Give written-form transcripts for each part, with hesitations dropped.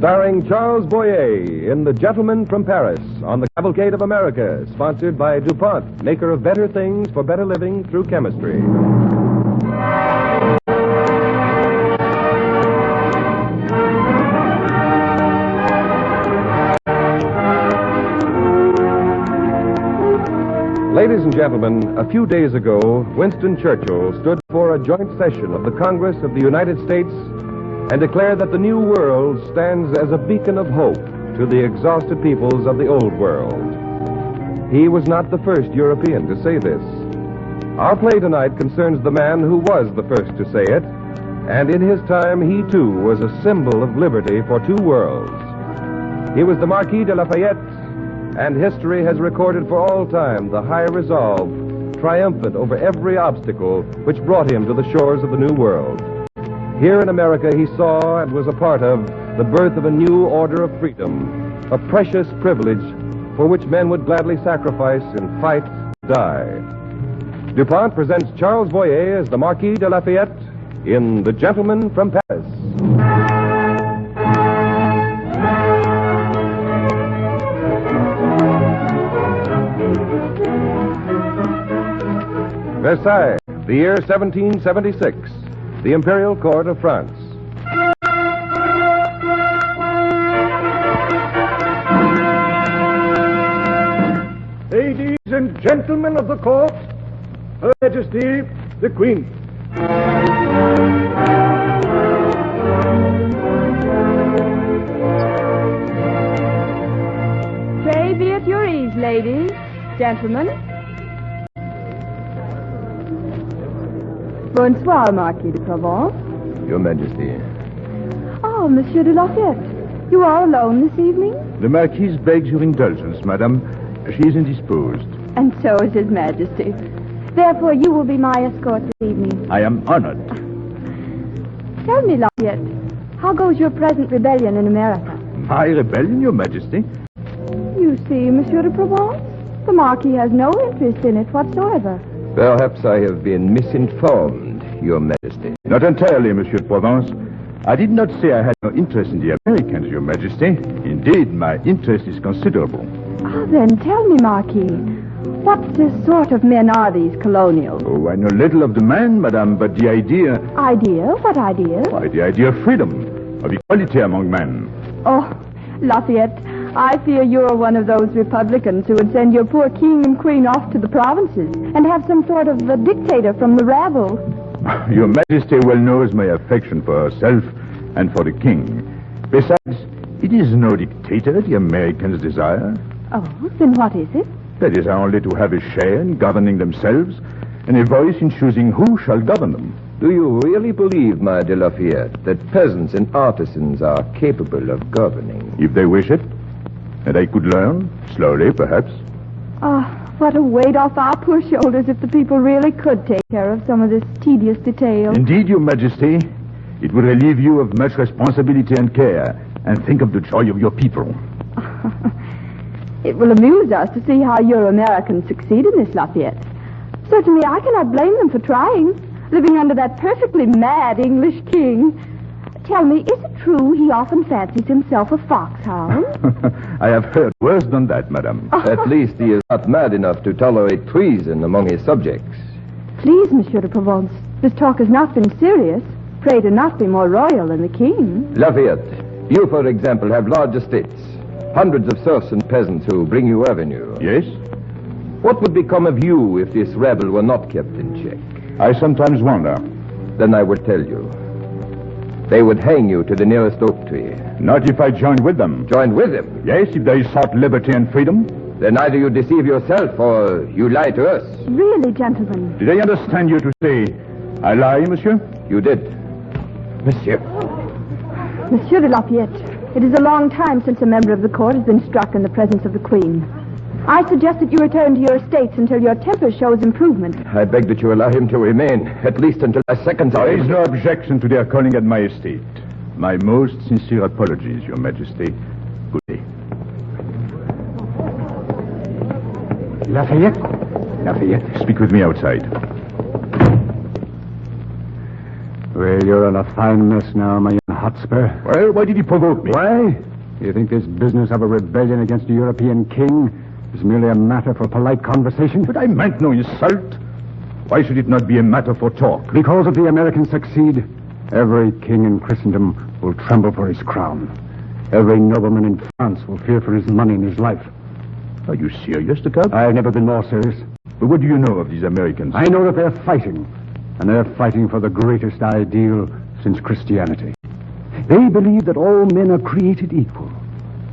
Starring Charles Boyer in The Gentleman from Paris on the Cavalcade of America, sponsored by DuPont, maker of better things for better living through chemistry. Ladies and gentlemen, a few days ago, Winston Churchill stood for a joint session of the Congress of the United States and declared that the New World stands as a beacon of hope to the exhausted peoples of the Old World. He was not the first European to say this. Our play tonight concerns the man who was the first to say it, and in his time he too was a symbol of liberty for two worlds. He was the Marquis de Lafayette, and history has recorded for all time the high resolve, triumphant over every obstacle which brought him to the shores of the New World. Here in America, he saw and was a part of the birth of a new order of freedom, a precious privilege for which men would gladly sacrifice and fight and die. DuPont presents Charles Boyer as the Marquis de Lafayette in The Gentleman from Paris. Versailles, the year 1776, the Imperial Court of France. Ladies and gentlemen of the court, Her Majesty, the Queen. Pray be at your ease, ladies, gentlemen. Bonsoir, Marquis de Provence. Your Majesty. Oh, Monsieur de Lafayette. You are alone this evening? The Marquise begs your indulgence, madame. She is indisposed. And so is His Majesty. Therefore, you will be my escort this evening. I am honored. Tell me, Lafayette, how goes your present rebellion in America? My rebellion, your Majesty? You see, Monsieur de Provence, the Marquis has no interest in it whatsoever. Perhaps I have been misinformed, Your Majesty. Not entirely, Monsieur de Provence. I did not say I had no interest in the Americans, Your Majesty. Indeed, my interest is considerable. Ah, then tell me, Marquis, what sort of men are these colonials? Oh, I know little of the man, madame, but the idea... Idea? What idea? Why, the idea of freedom, of equality among men. Oh, Lafayette, I fear you're one of those Republicans who would send your poor king and queen off to the provinces and have some sort of a dictator from the rabble. Your Majesty well knows my affection for herself and for the king. Besides, it is no dictator the Americans desire. Oh, then what is it? That is only to have a share in governing themselves and a voice in choosing who shall govern them. Do you really believe, my de Lafayette, that peasants and artisans are capable of governing? If they wish it. And I could learn, slowly perhaps. Oh, what a weight off our poor shoulders if the people really could take care of some of this tedious detail. Indeed, Your Majesty, it would relieve you of much responsibility and care, and think of the joy of your people. It will amuse us to see how your Americans succeed in this, Lafayette. Certainly, I cannot blame them for trying, living under that perfectly mad English king. Tell me, is it true he often fancies himself a foxhound? I have heard worse than that, madame. At least he is not mad enough to tolerate treason among his subjects. Please, Monsieur de Provence, this talk has not been serious. Pray do not be more royal than the king. Lafayette, you, for example, have large estates. Hundreds of serfs and peasants who bring you revenue. Yes? What would become of you if this rebel were not kept in check? I sometimes wonder. Then I will tell you. They would hang you to the nearest oak tree. Not if I joined with them. Joined with them? Yes, if they sought liberty and freedom. Then either you deceive yourself or you lie to us. Really, gentlemen? Did I understand you to say, I lie, monsieur? You did. Monsieur. Monsieur de Lafayette, it is a long time since a member of the court has been struck in the presence of the Queen. I suggest that you return to your estates until your temper shows improvement. I beg that you allow him to remain, at least until my seconds are... There is no objection to their calling at my estate. My most sincere apologies, Your Majesty. Good day. Lafayette? Lafayette, speak with me outside. Well, Well, you're in a fine mess now, my young Hotspur. Well, why did he provoke me? Why? You think this business of a rebellion against a European king is merely a matter for polite conversation? But I meant no insult. Why should it not be a matter for talk? Because if the Americans succeed, every king in Christendom will tremble for his crown. Every nobleman in France will fear for his money and his life. Are you serious, de Cab? I've never been more serious. But what do you know of these Americans? I know that they're fighting, and they're fighting for the greatest ideal since Christianity. They believe that all men are created equal,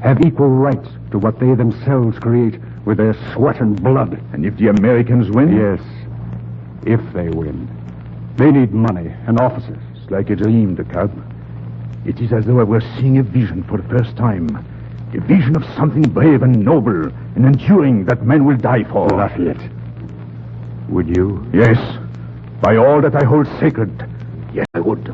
have equal rights to what they themselves create with their sweat and blood. And if the Americans win? Yes, if they win. They need money and officers. It's like a dream, de Cab. It is as though I were seeing a vision for the first time. A vision of something brave and noble and enduring that men will die for. Lafayette, would you? Yes. By all that I hold sacred, yes, I would.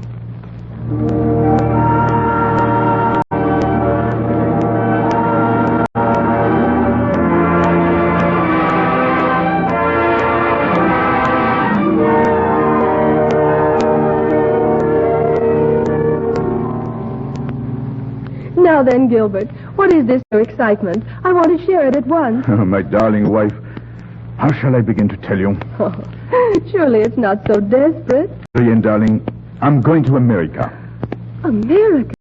Now then, Gilbert, what is this new excitement? I want to share it at once. Oh, my darling wife, how shall I begin to tell you? Oh, surely it's not so desperate. Marianne, darling, I'm going to America. America?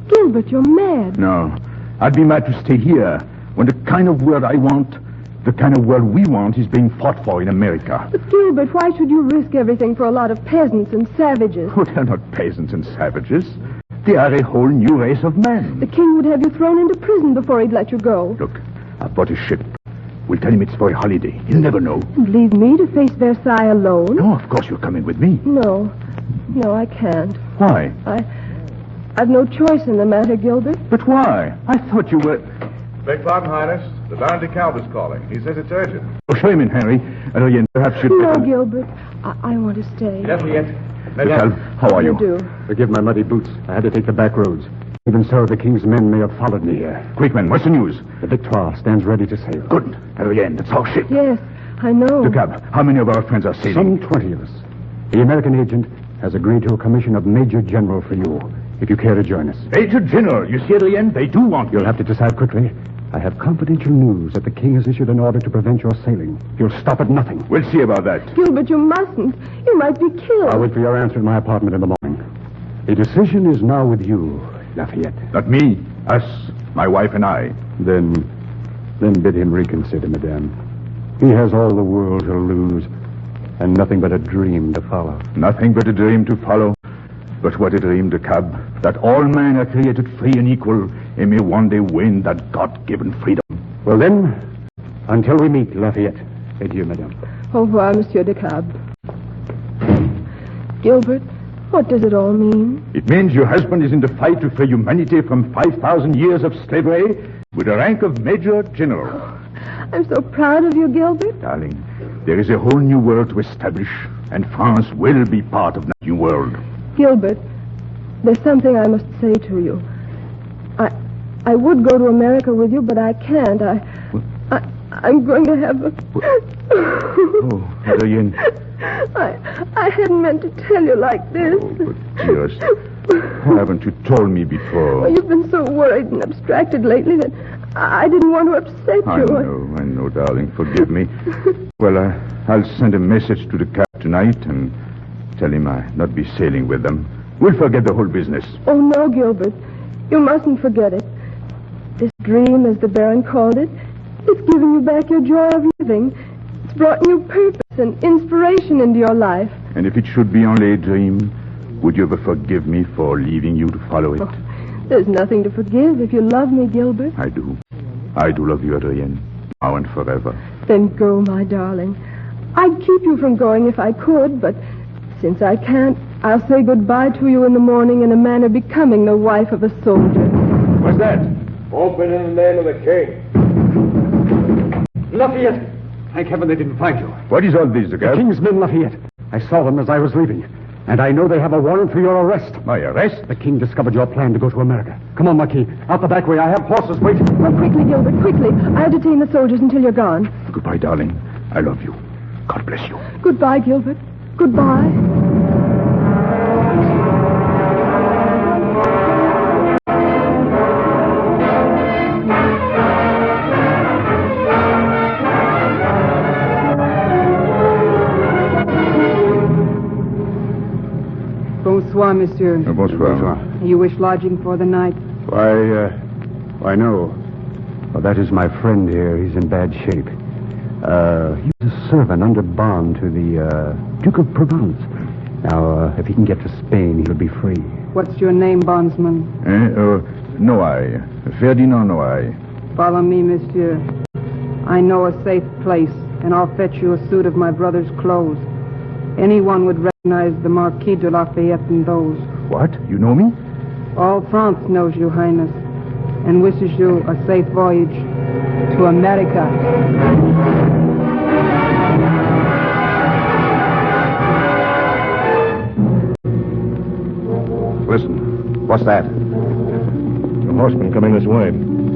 Gilbert, you're mad. No, I'd be mad to stay here when the kind of world I want, the kind of world we want, is being fought for in America. But Gilbert, why should you risk everything for a lot of peasants and savages? Oh, they're not peasants and savages. They are a whole new race of men. The king would have you thrown into prison before he'd let you go. Look, I've bought a ship. We'll tell him it's for a holiday. He'll never know. And leave me to face Versailles alone? No, of course you're coming with me. No, I can't. Why? I've no choice in the matter, Gilbert. But why? I thought you were... Beg pardon, Highness. The Baron de Kalb is calling. He says it's urgent. Oh, show him in, Harry. Ariane, perhaps you'd... No, Gilbert. I want to stay. Lafayette. Madame, how are you? do? Forgive my muddy boots. I had to take the back roads. Even so, the king's men may have followed me here. Quick, man, what's the news? The Victoire stands ready to sail. Good. Ariane, that's our ship. Yes, I know. De Cab, how many of our friends are sailing? Some 20 of us. The American agent has agreed to a commission of Major General for you, if you care to join us. Major General, you see, Ariane, they do want you. You'll have to decide quickly. I have confidential news that the king has issued an order to prevent your sailing. You'll stop at nothing. We'll see about that. Gilbert, you mustn't. You might be killed. I'll wait for your answer in my apartment in the morning. The decision is now with you, Lafayette. Not me. Us, my wife and I. Then bid him reconsider, madame. He has all the world to lose, and nothing but a dream to follow. Nothing but a dream to follow. But what a dream, de Cab, that all men are created free and equal, and may one day win that God-given freedom. Well then, until we meet, Lafayette. Adieu, madame. Au revoir, Monsieur de Kalb. Gilbert, what does it all mean? It means your husband is in the fight to free humanity from 5,000 years of slavery with the rank of Major General. I'm so proud of you, Gilbert. Darling, there is a whole new world to establish, and France will be part of that new world. Gilbert, there's something I must say to you. I would go to America with you, but I can't. I'm going to have a... Oh, Ariane. I hadn't meant to tell you like this. Oh, but dearest, haven't you told me before? Well, you've been so worried and abstracted lately that I didn't want to upset you. I know, darling. Forgive me. Well, I'll send a message to the Cap tonight and tell him I'll not be sailing with them. We'll forget the whole business. Oh, no, Gilbert. You mustn't forget it. This dream, as the Baron called it, it's given you back your joy of living. It's brought new purpose and inspiration into your life. And if it should be only a dream, would you ever forgive me for leaving you to follow it? Oh, there's nothing to forgive if you love me, Gilbert. I do. I do love you, Adrienne, now and forever. Then go, my darling. I'd keep you from going if I could, but since I can't, I'll say goodbye to you in the morning in a manner becoming the wife of a soldier. What's that? Open in the name of the king. Lafayette! Thank heaven they didn't find you. What is all this, The Gab? king's men, Lafayette. I saw them as I was leaving. And I know they have a warrant for your arrest. My arrest? The king discovered your plan to go to America. Come on, Marquis. Out the back way. I have horses waiting. Well, quickly, Gilbert, quickly. I'll detain the soldiers until you're gone. Goodbye, darling. I love you. God bless you. Goodbye, Gilbert. Goodbye. Bonsoir, monsieur. Bonsoir. You wish lodging for the night? Why, no. Well, that is my friend here. He's in bad shape. He's a servant under bond to the Duke of Provence. Now, if he can get to Spain, he'll be free. What's your name, bondsman? Noailles. Ferdinand Noailles. Follow me, monsieur. I know a safe place, and I'll fetch you a suit of my brother's clothes. Anyone would recognize the Marquis de Lafayette in those. What? You know me? All France knows you, Highness, and wishes you a safe voyage to America. Listen, what's that? A horseman coming this way.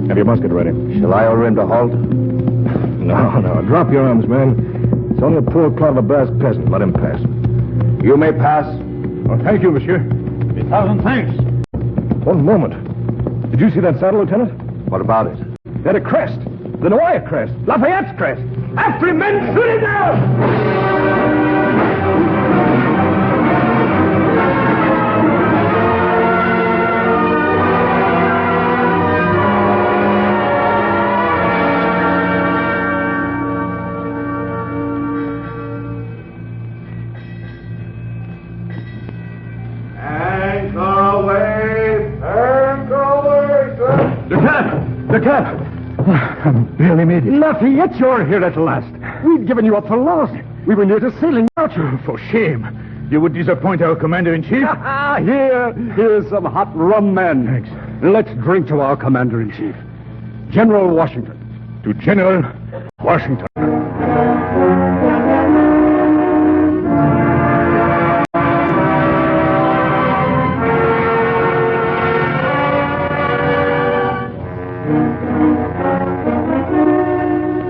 Have your musket ready. Shall I order him to halt? No. Drop your arms, man. It's only a poor clod of a Basque peasant. Let him pass. You may pass. Oh, thank you, monsieur. 1,000 thanks. One moment. Did you see that saddle, Lieutenant? What about it? It had a crest. The Noailles crest. Lafayette's crest. After him, men! Shoot him down! The cab! I barely made it. Lafayette, you're here at last. We'd given you up for lost. We were near to sailing out. For shame. You would disappoint our commander-in-chief? Here's some hot rum, man. Thanks. Let's drink to our commander-in-chief, General Washington. To General Washington.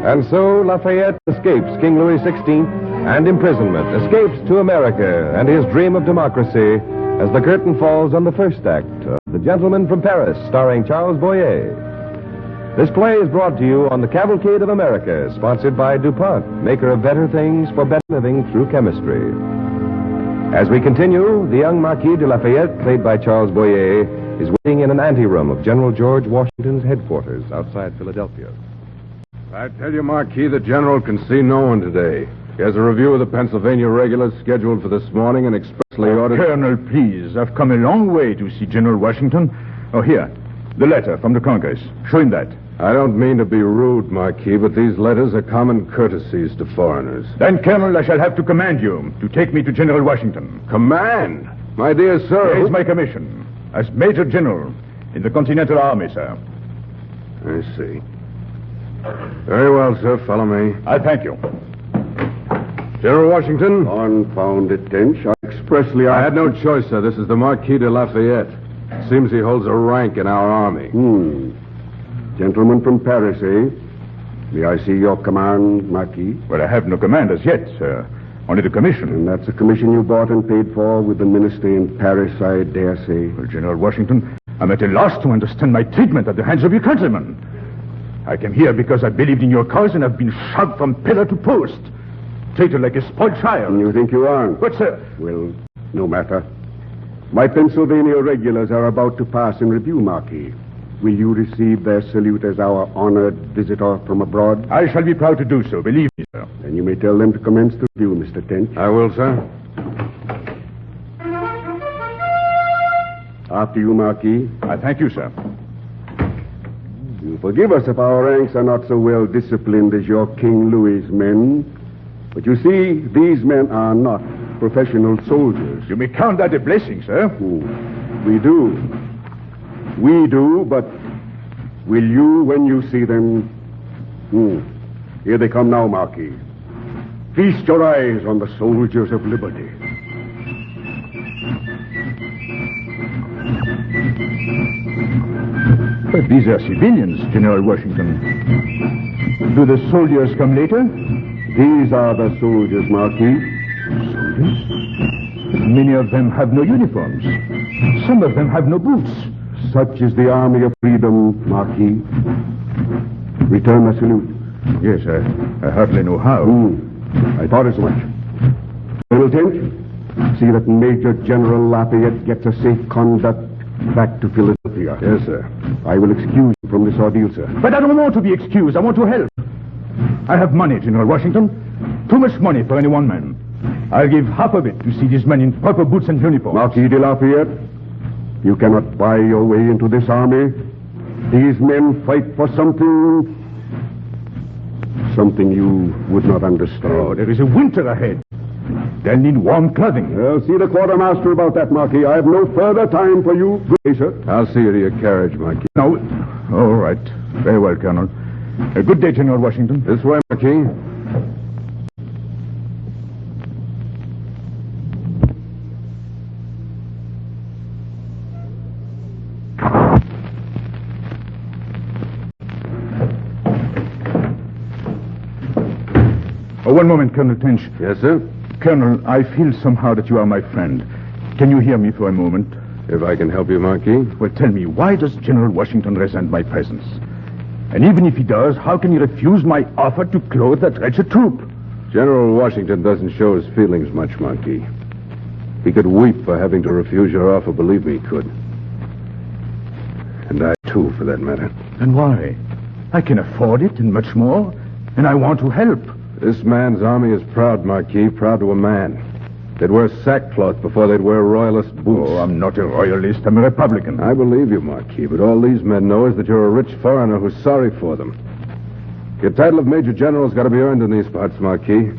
And so Lafayette escapes King Louis XVI and imprisonment, escapes to America and his dream of democracy as the curtain falls on the first act of The Gentleman from Paris, starring Charles Boyer. This play is brought to you on the Cavalcade of America, sponsored by DuPont, maker of better things for better living through chemistry. As we continue, the young Marquis de Lafayette, played by Charles Boyer, is waiting in an anteroom of General George Washington's headquarters outside Philadelphia. I tell you, Marquis, the General can see no one today. He has a review of the Pennsylvania regulars scheduled for this morning and expressly ordered... Colonel, please. I've come a long way to see General Washington. Oh, here. The letter from the Congress. Show him that. I don't mean to be rude, Marquis, but these letters are common courtesies to foreigners. Then, Colonel, I shall have to command you to take me to General Washington. Command? My dear sir... Here's my commission as Major General in the Continental Army, sir. I see. Very well, sir. Follow me. I thank you. General Washington? Confound it, Tench. I expressly... I had no choice, sir. This is the Marquis de Lafayette. It seems he holds a rank in our army. Gentleman from Paris, eh? May I see your command, Marquis? Well, I have no command as yet, sir. Only the commission. And that's a commission you bought and paid for with the minister in Paris, I dare say. Well, General Washington, I'm at a loss to understand my treatment at the hands of your countrymen. I came here because I believed in your cause and have been shoved from pillar to post. Treated like a spoiled child. And you think you aren't? But, sir... Well, no matter. My Pennsylvania regulars are about to pass in review, Marquis. Will you receive their salute as our honored visitor from abroad? I shall be proud to do so, believe me, sir. And you may tell them to commence the review, Mr. Tench. I will, sir. After you, Marquis. I thank you, sir. You forgive us if our ranks are not so well disciplined as your King Louis's men. But you see, these men are not professional soldiers. You may count that a blessing, sir. We do. We do, but will you when you see them? Here they come now, Marquis. Feast your eyes on the soldiers of liberty. But these are civilians, General Washington. Do the soldiers come later? These are the soldiers, Marquis. Soldiers? Many of them have no uniforms. Some of them have no boots. Such is the army of freedom, Marquis. Return the salute. Yes, I hardly know how. I thought as much. Colonel Tench, See that Major General Lafayette gets a safe conduct back to Philadelphia. Yes, sir. I will excuse you from this ordeal, sir. But I don't want to be excused. I want to help. I have money, General Washington. Too much money for any one man. I'll give half of it to see these men in proper boots and uniforms. Marquis de Lafayette, you cannot buy your way into this army. These men fight for something you would not understand. Oh, there is a winter ahead. They'll need warm clothing. Well, see the quartermaster about that, Marquis. I have no further time for you. Good day, sir. I'll see you to your carriage, Marquis. Now, all right. Very well, Colonel. Good day, General Washington. This way, Marquis. Oh, one moment, Colonel Tench. Yes, sir? Colonel, I feel somehow that you are my friend. Can you hear me for a moment? If I can help you, Marquis. Well, tell me, why does General Washington resent my presence? And even if he does, how can he refuse my offer to clothe that wretched troop? General Washington doesn't show his feelings much, Marquis. He could weep for having to refuse your offer. Believe me, he could. And I, too, for that matter. And why? I can afford it and much more, and I want to help. This man's army is proud, Marquis, proud to a man. They'd wear sackcloth before they'd wear royalist boots. Oh, I'm not a royalist. I'm a Republican. I believe you, Marquis, but all these men know is that you're a rich foreigner who's sorry for them. Your title of Major General's got to be earned in these parts, Marquis.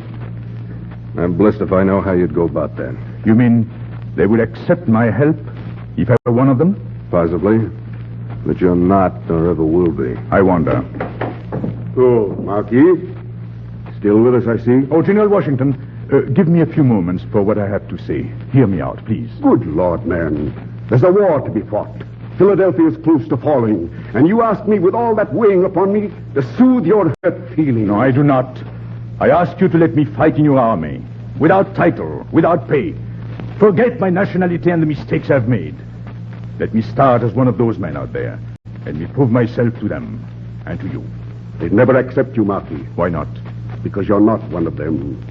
I'm blessed if I know how you'd go about that. You mean they would accept my help if I were one of them? Possibly. But you're not, nor ever will be. I wonder. Oh, Marquis. Still with us, I see. Oh, General Washington, give me a few moments for what I have to say. Hear me out, please. Good Lord, man. There's a war to be fought. Philadelphia is close to falling. And you ask me, with all that weighing upon me, to soothe your hurt feelings. No, I do not. I ask you to let me fight in your army. Without title, without pay. Forget my nationality and the mistakes I've made. Let me start as one of those men out there. Let me prove myself to them and to you. They'd never accept you, Marquis. Why not? Because you're not one of them.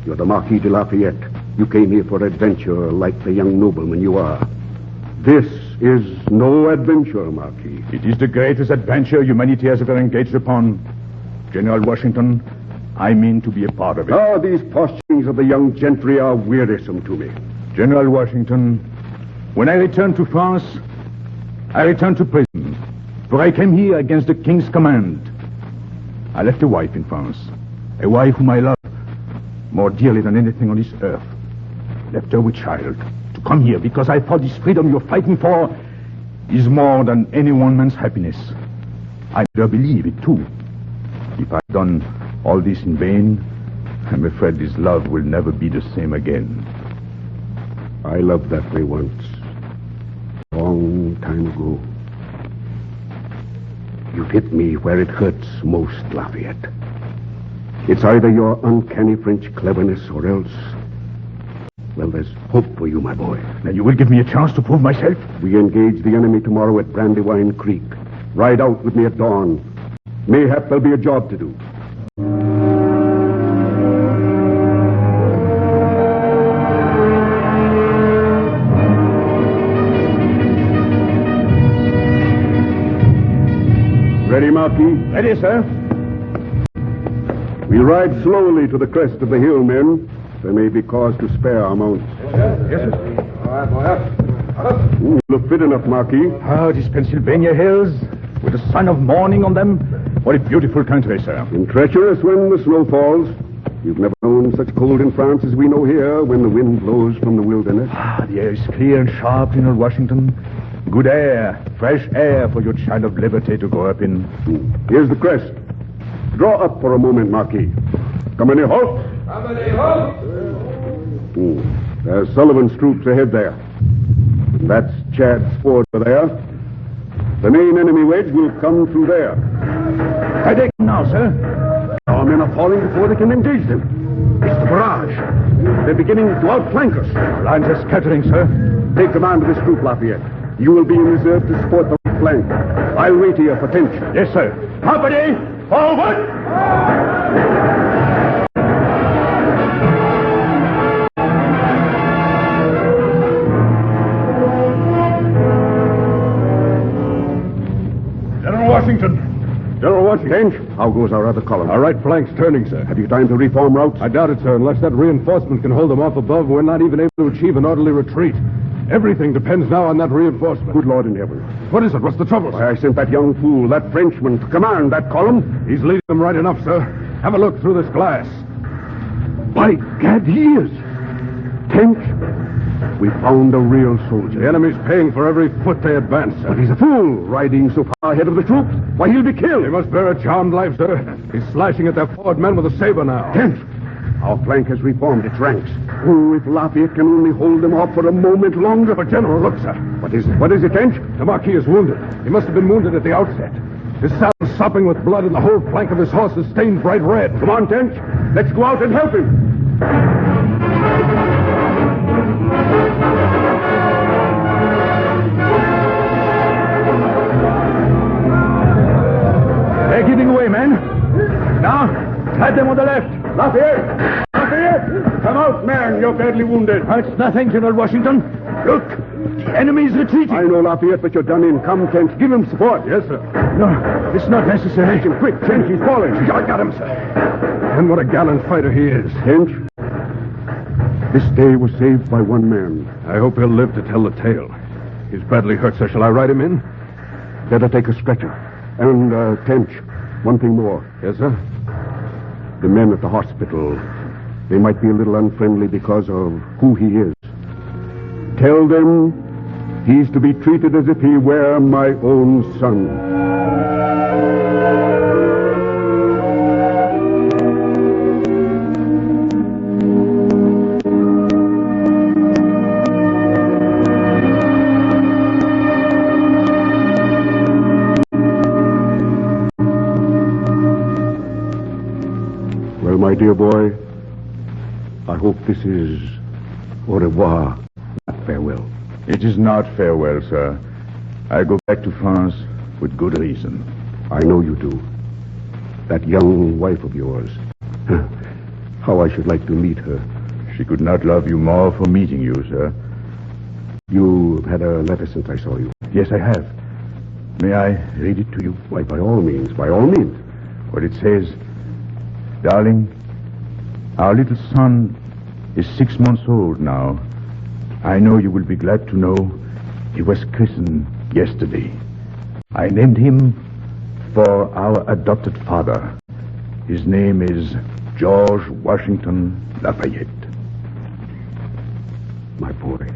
You're the Marquis de Lafayette. You came here for adventure like the young nobleman you are. This is no adventure, Marquis. It is the greatest adventure humanity has ever engaged upon. General Washington, I mean to be a part of it. Ah, these posturings of the young gentry are wearisome to me. General Washington, when I returned to France, I returned to prison, for I came here against the king's command. I left a wife in France, a wife whom I love more dearly than anything on this earth. Left her with child to come here because I thought this freedom you're fighting for is more than any one man's happiness. I do believe it, too. If I've done all this in vain, I'm afraid this love will never be the same again. I loved that way once. Long time ago. You've hit me where it hurts most, Lafayette. It's either your uncanny French cleverness or else... Well, there's hope for you, my boy. Now, you will give me a chance to prove myself? We engage the enemy tomorrow at Brandywine Creek. Ride out with me at dawn. Mayhap there'll be a job to do. Ready, Marquis? Ready, sir. We'll ride slowly to the crest of the hill, men. There may be cause to spare our mounts. Yes, sir. All right, boy, up. You look fit enough, Marquis. Ah, these Pennsylvania hills, with the sun of morning on them. What a beautiful country, sir. And treacherous when the snow falls. You've never known such cold in France as we know here when the wind blows from the wilderness. Ah, the air is clear and sharp, General Washington. Good air, fresh air for your child of liberty to grow up in. Here's the crest. Draw up for a moment, Marquis. Company, halt! Company, halt! There's Sullivan's troops ahead there. And that's Chad's ford over there. The main enemy wedge will come through there. I take them now, sir. Our men are falling before they can engage them. It's the barrage. They're beginning to outflank us. Our lines are scattering, sir. Take command of this troop, Lafayette. You will be in reserve to support the right flank. I'll wait here for tension. Yes, sir. Company, forward! Marquis. Bench, how goes our other column? Our right flank's turning, sir. Have you time to reform routes? I doubt it, sir. Unless that reinforcement can hold them off above, we're not even able to achieve an orderly retreat. Everything depends now on that reinforcement. Good Lord in heaven. What is it? What's the trouble, sir? Why, I sent that young fool, that Frenchman, to command that column. He's leading them right enough, sir. Have a look through this glass. By gad, he is. Tench, we found a real soldier. The enemy's paying for every foot they advance, sir. But he's a fool, riding so far ahead of the troops. Why, he'll be killed. He must bear a charmed life, sir. He's slashing at their forward men with a saber now. Tench, our flank has reformed its ranks. Oh, if Lafayette can only hold them off for a moment longer. But, General, look, sir. What is it? What is it, Tench? The Marquis is wounded. He must have been wounded at the outset. His saddle's sopping with blood, and the whole flank of his horse is stained bright red. Come on, Tench. Let's go out and help him. They're giving away, men. Now, add them on the left. Lafayette! Lafayette! Come out, man. You're badly wounded. It's nothing, General Washington. Look, the enemy is retreating. I know, Lafayette, but you're done in. Come, Tench. Give him support. Yes, sir. No, it's not necessary. Catch him quick. Tench, he's falling. I got him, sir. And what a gallant fighter he is. Tench, this day was saved by one man. I hope he'll live to tell the tale. He's badly hurt, sir. Shall I ride him in? Better take a stretcher. And, Tench, one thing more. Yes, sir. The men at the hospital, they might be a little unfriendly because of who he is. Tell them he's to be treated as if he were my own son. Well, my dear boy, I hope this is au revoir, not farewell. It is not farewell, sir. I go back to France with good reason. I know you do. That young wife of yours. How I should like to meet her. She could not love you more for meeting you, sir. You had a letter since I saw you. Yes, I have. May I read it to you? Why, by all means, by all means. What it says, darling, our little son is 6 months old now. I know you will be glad to know he was christened yesterday. I named him for our adopted father. His name is George Washington Lafayette. My boy,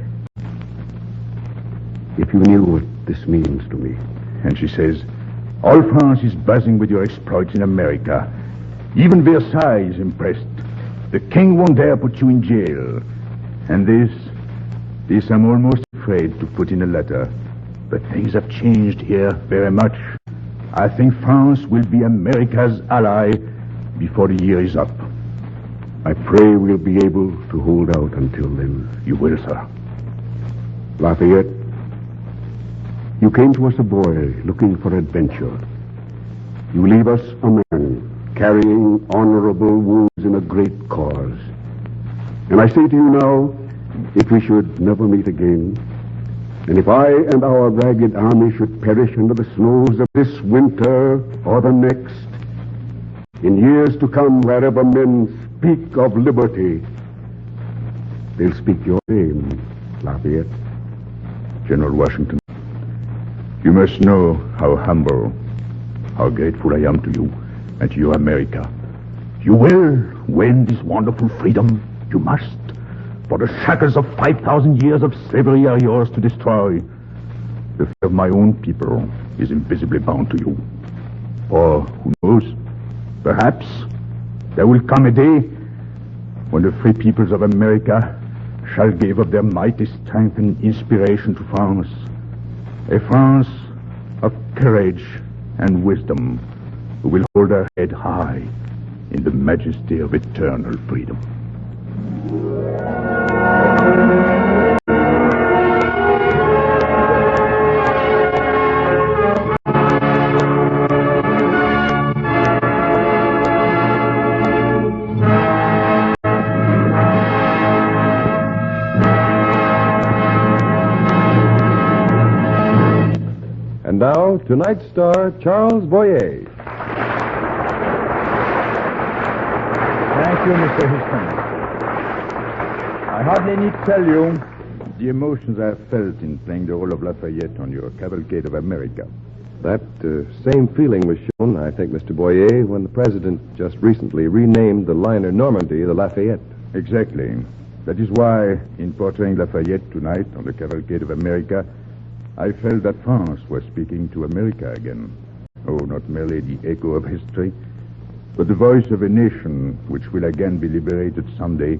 if you knew what this means to me. And she says, all France is buzzing with your exploits in America. Even Versailles is impressed. The king won't dare put you in jail. And this I'm almost afraid to put in a letter. But things have changed here very much. I think France will be America's ally before the year is up. I pray we'll be able to hold out until then. You will, sir. Lafayette, you came to us a boy looking for adventure. You leave us a man carrying honorable wounds in a great cause. And I say to you now, if we should never meet again, and if I and our ragged army should perish under the snows of this winter or the next, in years to come, wherever men speak of liberty, they'll speak your name, Lafayette. General Washington, you must know how humble, how grateful I am to you and to your America. You will win this wonderful freedom. You must. For the shackles of 5,000 years of slavery are yours to destroy. The fate of my own people is invisibly bound to you. Or, who knows, perhaps there will come a day when the free peoples of America shall give of their mighty strength and inspiration to France. A France of courage and wisdom who will hold her head high in the majesty of eternal freedom. And now, tonight's star, Charles Boyer. you, Mr. Houston. I hardly need to tell you the emotions I have felt in playing the role of Lafayette on your Cavalcade of America. That same feeling was shown, I think, Mr. Boyer, when the President just recently renamed the liner Normandy the Lafayette. Exactly. That is why, in portraying Lafayette tonight on the Cavalcade of America, I felt that France was speaking to America again. Oh, not merely the echo of history, but the voice of a nation which will again be liberated someday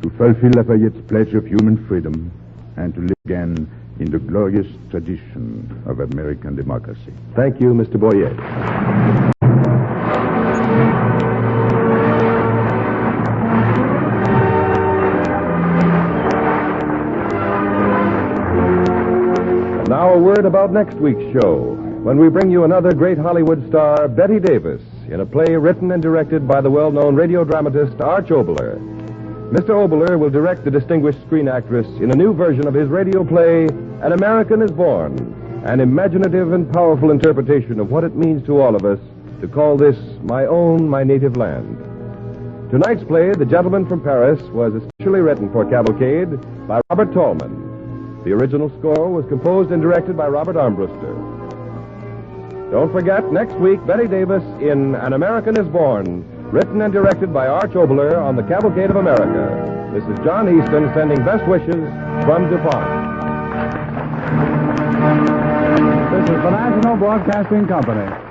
to fulfill Lafayette's pledge of human freedom and to live again in the glorious tradition of American democracy. Thank you, Mr. Boyer. And now a word about next week's show, when we bring you another great Hollywood star, Betty Davis, in a play written and directed by the well-known radio dramatist Arch Oboler. Mr. Oboler will direct the distinguished screen actress in a new version of his radio play, An American is Born, an imaginative and powerful interpretation of what it means to all of us to call this my own, my native land. Tonight's play, The Gentleman from Paris, was especially written for Cavalcade by Robert Tallman. The original score was composed and directed by Robert Armbruster. Don't forget, next week, Betty Davis in An American is Born, written and directed by Arch Oboler on the Cavalcade of America. This is John Easton sending best wishes from DuPont. This is the National Broadcasting Company.